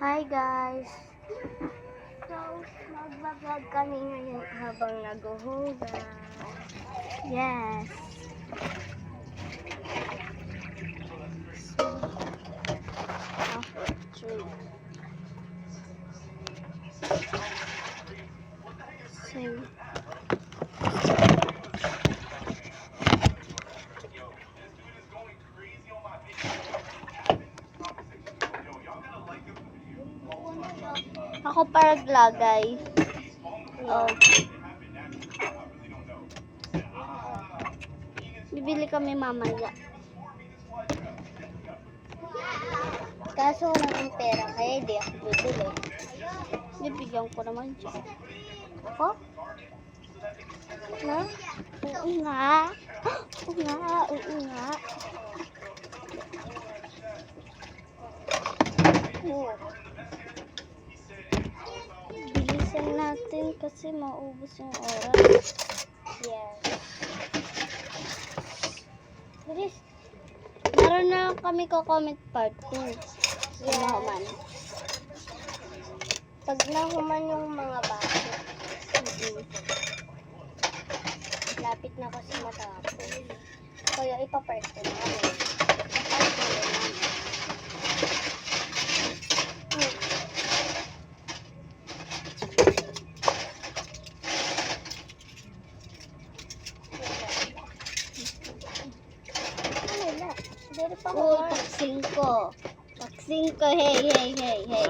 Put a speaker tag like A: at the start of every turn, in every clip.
A: Hi guys! So, mag-vlog kami ngayon habang naghuhugas. Yes! So, after 3. So, ako para glagay. Oh. Bibili kami mamaya. Kaso wala ng pera, kaya hindi ako bibili. Bibigyan ko naman siya. Ako? Na? Oo nga. Oo nga, oo nga. Oo. Bilisan natin kasi maubos yung oras. Yes. Bilis. Meron na kami ko-comment part 2. Yes. Nahuman. Pag nahuman yung mga baso. Lapit na kasi matapos. Kaya ipapart ko na kami. Ipapart ko na namin. Oh, taksin ko. Taksin ko. Hey, hey, hey, hey.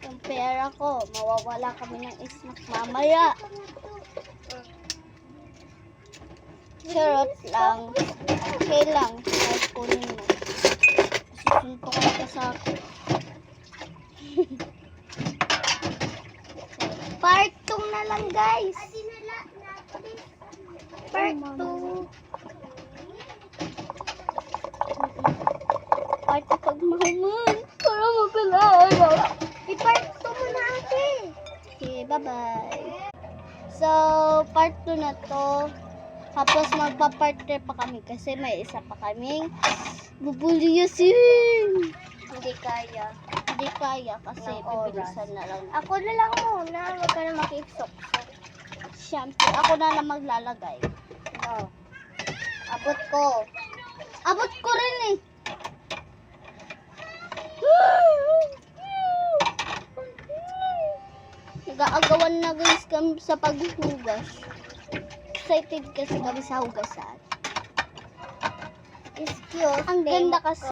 A: Yung pera ko, mawawala kami ng snack mamaya. Charot lang. Okay lang. Kahit kunin mo. Susuntukan ka sa akin. Part 2 na lang, guys. Part 2. Part 2 pag mahuman. Para mapilala. I-part 2 mo na ate. Okay, bye-bye. So, part 2 na to. Tapos magpa-part 3 pa kami kasi may isa pa kaming bubuliyasin. Hindi kaya. Hindi kaya kasi bibilisan na lang. Ako na lang muna. Huwag ka na makipsok-sok. Siyempre, ako na lang maglalagay. Oh. Abot ko. Abot ko rin eh. Nag-aagawan na guys kami sa paghuhugas. Excited kasi kami sa hugasan. Excuse. Ang ganda kasi.